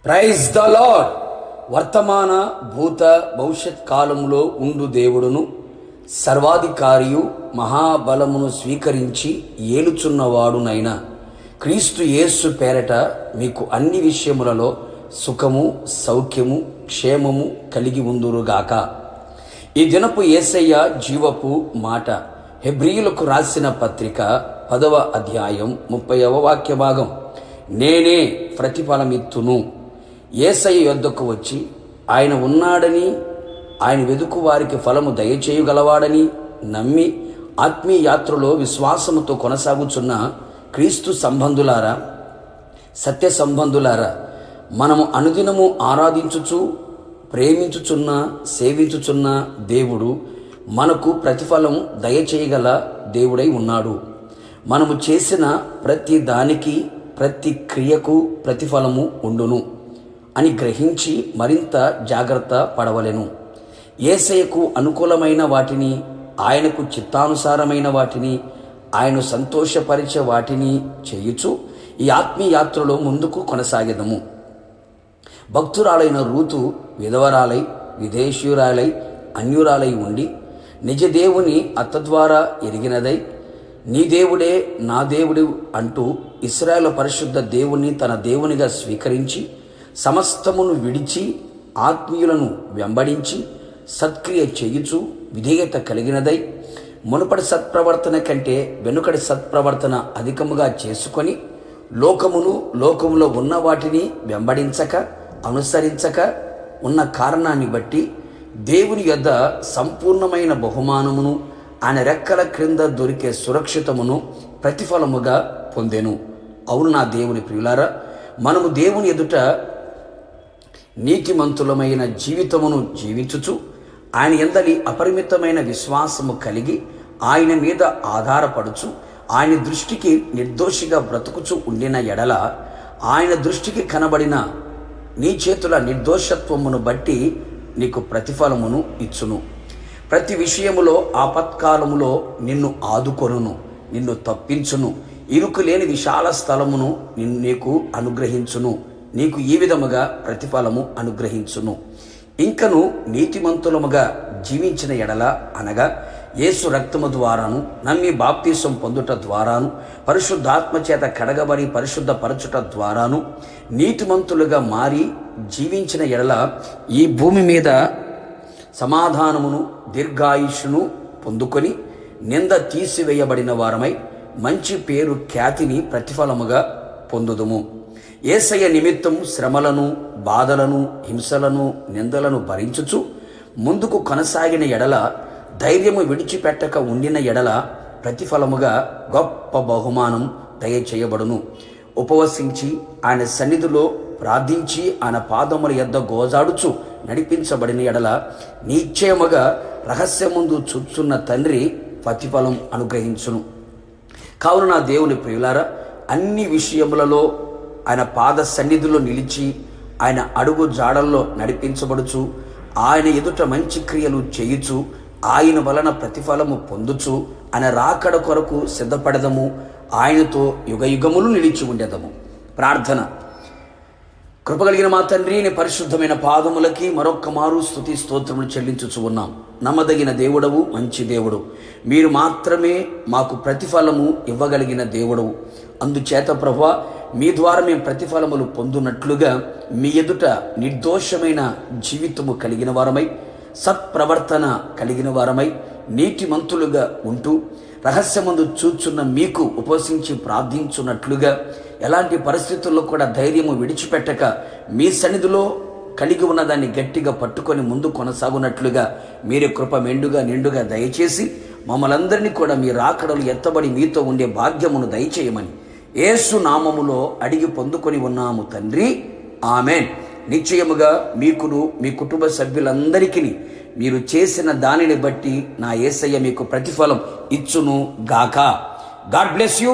Praise the lord. వర్తమాన భూత భవిష్యత్ కాలములో ఉండు దేవుడును సర్వాధికారియు మహాబలమును స్వీకరించి ఏలుచున్నవాడునైన క్రీస్తు యేసు పేరట మీకు అన్ని విషయములలో సుఖము సౌఖ్యము క్షేమము కలిగి ఉందురుగాక. ఈ దినపు యేసయ్య జీవపు మాట. హెబ్రీయులకు రాసిన పత్రిక 10వ అధ్యాయం 30వ వాక్య భాగం. నేనే ప్రతిఫలమిత్తును. యేసయ్య యొద్దకు వచ్చి ఆయన ఉన్నాడని, ఆయన వెదుకు వారికి ఫలము దయచేయగలవాడని నమ్మి ఆత్మీయ యాత్రలో విశ్వాసముతో కొనసాగుచున్న క్రీస్తు సంబంధులారా, సత్య సంబంధులారా, మనము అనుదినము ఆరాధించుచు ప్రేమించుచున్న సేవించుచున్న దేవుడు మనకు ప్రతిఫలం దయచేయగల దేవుడై ఉన్నాడు. మనము చేసిన ప్రతి దానికి ప్రతి క్రియకు ప్రతిఫలము ఉండును అని గ్రహించి మరింత జాగ్రత్త పడవలెను. యేసయ్యకు అనుకూలమైన వాటిని, ఆయనకు చిత్తానుసారమైన వాటిని, ఆయన సంతోషపరిచే వాటిని చేయుచు ఈ ఆత్మీయ యాత్రలో ముందుకు కొనసాగెదము. భక్తురాలైన రూతు విధవరాలై, విదేశీయురాలై, అన్యురాలై ఉండి నిజ దేవుని అత్త ద్వారా ఎరిగినదై, నీ దేవుడే నా దేవుడు అంటూ ఇశ్రాయేలు పరిశుద్ధ దేవుని తన దేవునిగా స్వీకరించి సమస్తమును విడిచి ఆత్మీయులను వెంబడించి సత్క్రియ చేయుచు విధేయత కలిగినదై, మునుపటి సత్ప్రవర్తన కంటే వెనుకటి సత్ప్రవర్తన అధికముగా చేసుకొని లోకములో ఉన్న వాటిని వెంబడించక అనుసరించక ఉన్న కారణాన్ని బట్టి దేవుని యొద్ద సంపూర్ణమైన బహుమానమును, ఆయన రెక్కల క్రింద దొరికే సురక్షితమును ప్రతిఫలముగా పొందెను. అవును నా దేవుని ప్రియులారా, మనము దేవుని ఎదుట నీతిమంతులమైన జీవితమును జీవించుచు ఆయన యందలి అపరిమితమైన విశ్వాసము కలిగి ఆయన మీద ఆధారపడుచు ఆయన దృష్టికి నిర్దోషిగా బ్రతుకుచు ఉండిన ఎడల ఆయన దృష్టికి కనబడిన నీ చేతుల నిర్దోషత్వమును బట్టి నీకు ప్రతిఫలమును ఇచ్చును. ప్రతి విషయములో ఆపత్కాలములో నిన్ను ఆదుకొనును, నిన్ను తప్పించును, ఇరుకు లేని విశాల స్థలమును నీకు అనుగ్రహించును, నీకు ఈ విధముగా ప్రతిఫలము అనుగ్రహించును. ఇంకను నీతిమంతులముగా జీవించిన ఎడల, అనగా యేసు రక్తము ద్వారాను నమ్మి బాప్తీసం పొందుట ద్వారాను పరిశుద్ధాత్మ చేత కడగబడి పరిశుద్ధపరచుట ద్వారాను నీతిమంతులుగా మారి జీవించిన ఎడల ఈ భూమి మీద సమాధానమును దీర్ఘాయుష్ను పొందుకొని నింద తీసివేయబడిన వారమై మంచి పేరు ఖ్యాతిని ప్రతిఫలముగా పొందుదుము. యేసయ్య నిమిత్తం శ్రమలను, బాధలను, హింసలను, నిందలను భరించుచు ముందుకు కొనసాగిన ఎడల, ధైర్యము విడిచిపెట్టక ఉండిన ఎడల ప్రతిఫలముగా గొప్ప బహుమానం దయచేయబడును. ఉపవసించి ఆయన సన్నిధిలో ప్రార్థించి ఆయన పాదముల యొద్ద గోజాడుచు నడిపించబడిన ఎడల నిశ్చయముగా రహస్యముందు చూచున్న తండ్రి ప్రతిఫలం అనుగ్రహించును. కావున నా దేవుని ప్రియులారా, అన్ని విషయములలో ఆయన పాద సన్నిధిలో నిలిచి ఆయన అడుగు జాడల్లో నడిపించబడుచు ఆయన ఎదుట మంచి క్రియలు చేయుచు ఆయన వలన ప్రతిఫలము పొందుచు ఆయన రాకడ కొరకు సిద్ధపడదము. ఆయనతో యుగయుగములు నిలిచి ఉండేదము. ప్రార్థన. కృపగలిగిన మా తండ్రి, నీ పరిశుద్ధమైన పాదములకి మరొక్క మారు స్తుతి స్తోత్రములు చెల్లించుచు ఉన్నాం. నమ్మదగిన దేవుడవు, మంచి దేవుడు, మీరు మాత్రమే మాకు ప్రతిఫలము ఇవ్వగలిగిన దేవుడవు. అందుచేత ప్రభువా, మీ ద్వారా మేము ప్రతిఫలములు పొందునట్లుగా మీ ఎదుట నిర్దోషమైన జీవితము కలిగిన వారమై, సత్ప్రవర్తన కలిగిన వారమై, నీతిమంతులుగా ఉంటూ రహస్యమందు చూచున్న మీకు ఉపవసించి ప్రార్థించున్నట్లుగా, ఎలాంటి పరిస్థితుల్లో కూడా ధైర్యము విడిచిపెట్టక మీ సన్నిధిలో కలిగి ఉన్నదాన్ని గట్టిగా పట్టుకొని ముందు కొనసాగునట్లుగా మీరే కృప మెండుగా నిండుగా దయచేసి మమ్మలందరినీ కూడా మీ రాకడలు ఎత్తబడి మీతో ఉండే భాగ్యమును దయచేయమని యేసు నామములో అడిగి పొందుకొని ఉన్నాము తండ్రి. ఆమెన్. నిశ్చయముగా మీకును మీ కుటుంబ సభ్యులందరికీ మీరు చేసిన దానిని బట్టి నా యేసయ్య మీకు ప్రతిఫలం ఇచ్చును గాక. God bless you.